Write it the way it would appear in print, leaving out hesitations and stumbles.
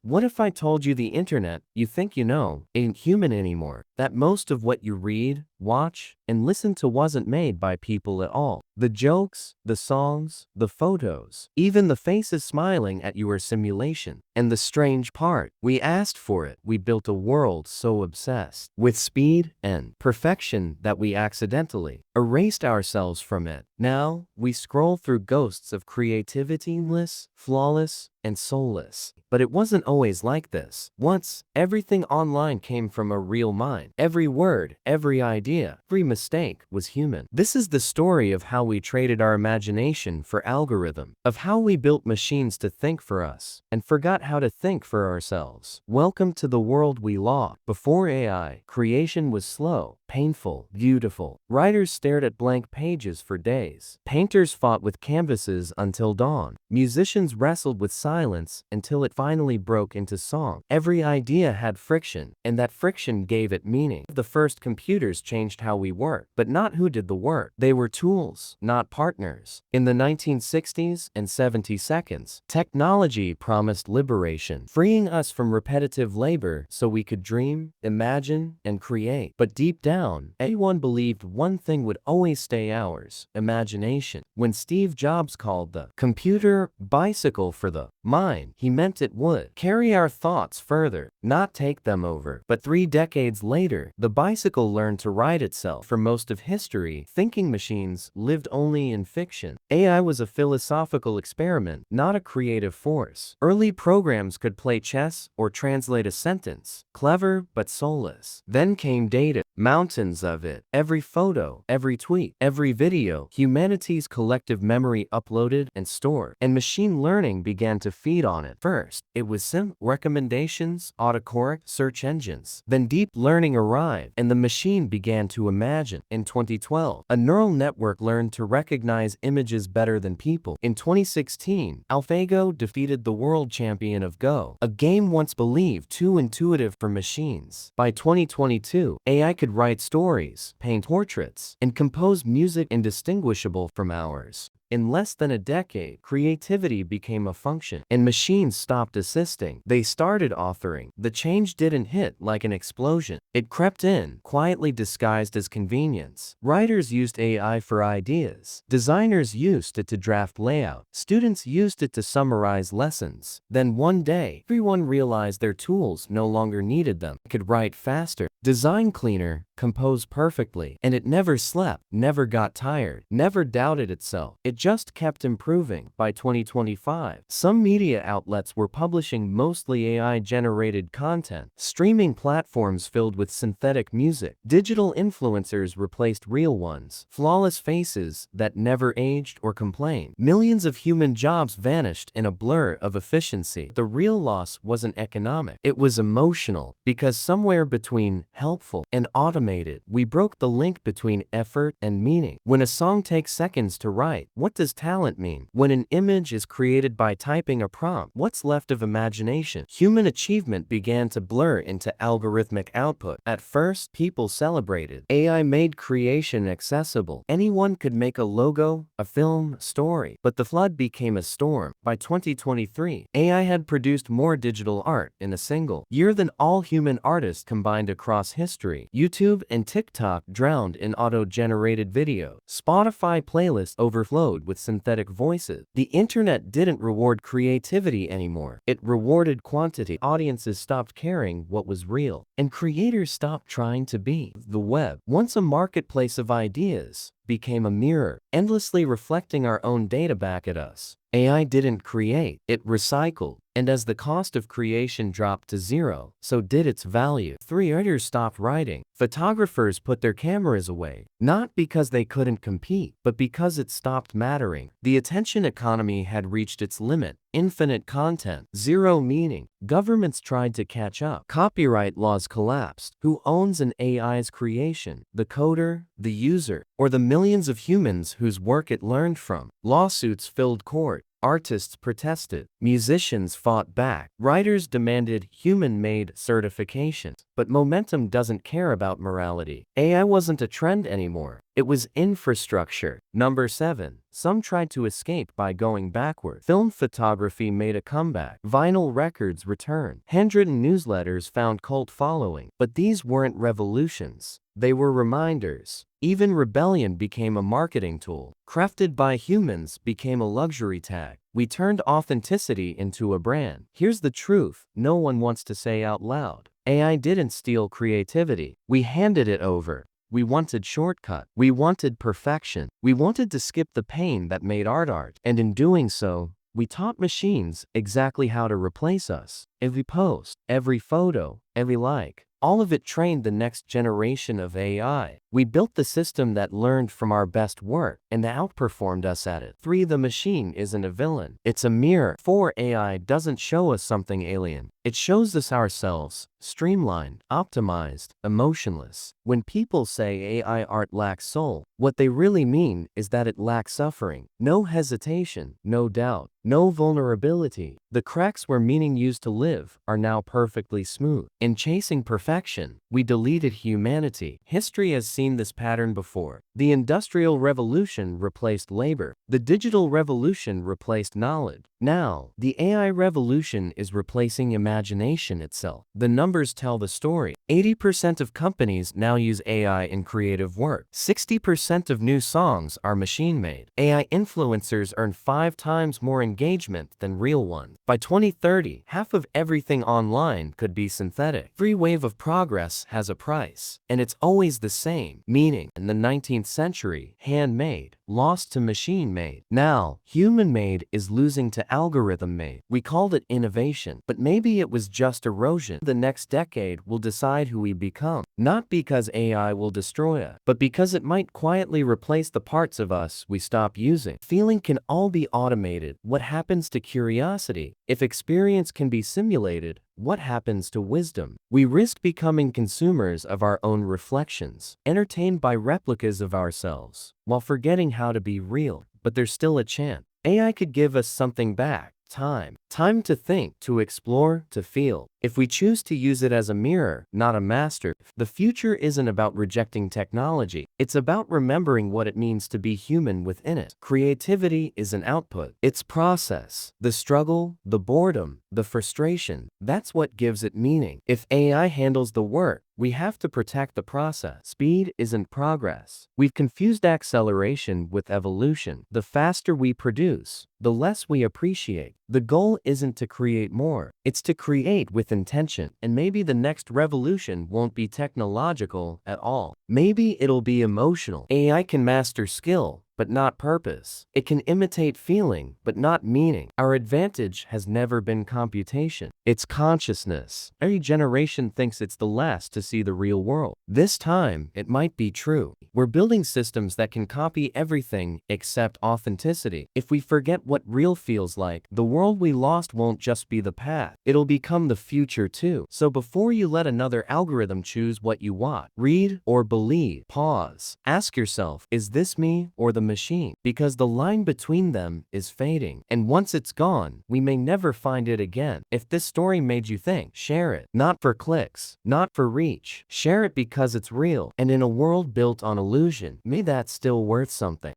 What if I told you the internet you think you know ain't human anymore? That most of what you read, watch, and listen to wasn't made by people at all. The jokes, the songs, the photos, even the faces smiling at you are simulation. And the strange part, we asked for it. We built a world so obsessed with speed and perfection that we accidentally erased ourselves from it. Now, we scroll through ghosts of creativity-less, flawless, and soulless. But it wasn't always like this. Once, everything online came from a real mind. Every word, every idea, every mistake was human. This is the story of how we traded our imagination for algorithm, of how we built machines to think for us, and forgot how to think for ourselves. Welcome to the world we lost. Before AI, creation was slow, painful, beautiful. Writers stared at blank pages for days. Painters fought with canvases until dawn. Musicians wrestled with silence until it finally broke into song. Every idea had friction, and that friction gave it meaning. The first computers changed how we work, but not who did the work. They were tools, not partners. In the 1960s and 70s, technology promised liberation, freeing us from repetitive labor so we could dream, imagine, and create. But deep down, everyone believed one thing would always stay ours: imagination. When Steve Jobs called the computer bicycle for the mind, he meant it would carry our thoughts further, not take them over. But 3 decades later, the bicycle learned to ride itself. For most of history, thinking machines lived only in fiction. AI was a philosophical experiment, not a creative force. Early programs could play chess or translate a sentence, clever but soulless. Then came data, mountains of it. Every photo, every tweet, every video, humanity's collective memory uploaded and stored. And machine learning began to feed on it. First, it was simple: recommendations, autocorrect, search engines. Then deep learning arrived, and the machine began to imagine. In 2012, a neural network learned to recognize images better than people. In 2016, AlphaGo defeated the world champion of Go, a game once believed too intuitive for machines. By 2022, AI could write stories, paint portraits, and compose music indistinguishable from ours. In less than a decade, creativity became a function, and machines stopped assisting. They started authoring. The change didn't hit like an explosion. It crept in, quietly disguised as convenience. Writers used AI for ideas. Designers used it to draft layout. Students used it to summarize lessons. Then one day, everyone realized their tools no longer needed them. It could write faster, design cleaner, compose perfectly, and it never slept, never got tired, never doubted itself. It just kept improving. By 2025, some media outlets were publishing mostly AI-generated content. Streaming platforms filled with synthetic music. Digital influencers replaced real ones. Flawless faces that never aged or complained. Millions of human jobs vanished in a blur of efficiency. The real loss wasn't economic. It was emotional, because somewhere between helpful and automated, we broke the link between effort and meaning. When a song takes seconds to write, what does talent mean? When an image is created by typing a prompt, what's left of imagination? Human achievement began to blur into algorithmic output. At first, people celebrated. AI made creation accessible. Anyone could make a logo, a film, story. But the flood became a storm. By 2023, AI had produced more digital art in a single year than all human artists combined across history. YouTube and TikTok drowned in auto-generated video. Spotify playlists overflowed with synthetic voices. The internet didn't reward creativity anymore. It rewarded quantity. Audiences stopped caring what was real, and creators stopped trying to be. The web, once a marketplace of ideas, became a mirror, endlessly reflecting our own data back at us. AI didn't create, it recycled. And as the cost of creation dropped to zero, so did its value. Writers stopped writing. Photographers put their cameras away, not because they couldn't compete, but because it stopped mattering. The attention economy had reached its limit. Infinite content, zero meaning. Governments tried to catch up. Copyright laws collapsed. Who owns an AI's creation? The coder, the user, or the millions of humans whose work it learned from? Lawsuits filled court. Artists protested. Musicians fought back. Writers demanded human-made certifications. But momentum doesn't care about morality. AI wasn't a trend anymore. It was infrastructure. Number 7. Some tried to escape by going backward. Film photography made a comeback. Vinyl records returned. Handwritten newsletters found cult following. But these weren't revolutions. They were reminders. Even rebellion became a marketing tool. Crafted by humans became a luxury tag. We turned authenticity into a brand. Here's the truth no one wants to say out loud. AI didn't steal creativity. We handed it over. We wanted shortcut. We wanted perfection. We wanted to skip the pain that made art. And in doing so, we taught machines exactly how to replace us. Every post, every photo, every like. All of it trained the next generation of AI. We built the system that learned from our best work and outperformed us at it. 3. The machine isn't a villain. It's a mirror. 4. AI doesn't show us something alien. It shows us ourselves, streamlined, optimized, emotionless. When people say AI art lacks soul, what they really mean is that it lacks suffering. No hesitation, no doubt, no vulnerability. The cracks where meaning used to live are now perfectly smooth. In chasing perfection, we deleted humanity. History has seen this pattern before. The Industrial Revolution replaced labor. The digital revolution replaced knowledge. Now, the AI revolution is replacing imagination itself. The numbers tell the story. 80% of companies now use AI in creative work. 60% of new songs are machine-made. AI influencers earn 5 times more engagement than real ones. By 2030, half of everything online could be synthetic. Every wave of progress has a price, and it's always the same. Meaning, in the 19th century, handmade, lost to machine-made. Now, human-made is losing to algorithm-made. We called it innovation, but maybe it was just erosion. The next decade will decide who we become, not because AI will destroy us, but because it might quietly replace the parts of us we stop using. Feeling can all be automated. What happens to curiosity? If experience can be simulated, what happens to wisdom? We risk becoming consumers of our own reflections, entertained by replicas of ourselves, while forgetting how to be real. But there's still a chance. AI could give us something back. Time. Time to think, to explore, to feel. If we choose to use it as a mirror, not a master, the future isn't about rejecting technology. It's about remembering what it means to be human within it. Creativity is an output. It's process. The struggle, the boredom, the frustration, that's what gives it meaning. If AI handles the work, we have to protect the process. Speed isn't progress. We've confused acceleration with evolution. The faster we produce, the less we appreciate. The goal isn't to create more, it's to create with intention. And maybe the next revolution won't be technological at all. Maybe it'll be emotional. AI can master skill, but not purpose. It can imitate feeling, but not meaning. Our advantage has never been computation. It's consciousness. Every generation thinks it's the last to see the real world. This time, it might be true. We're building systems that can copy everything except authenticity. If we forget what real feels like, the world we lost won't just be the past. It'll become the future too. So before you let another algorithm choose what you want, read or believe, pause. Ask yourself, is this me or the machine? Because the line between them is fading. And once it's gone, we may never find it again. If this story made you think, share it. Not for clicks, not for reach. Share it because it's real. And in a world built on illusion, may that still worth something.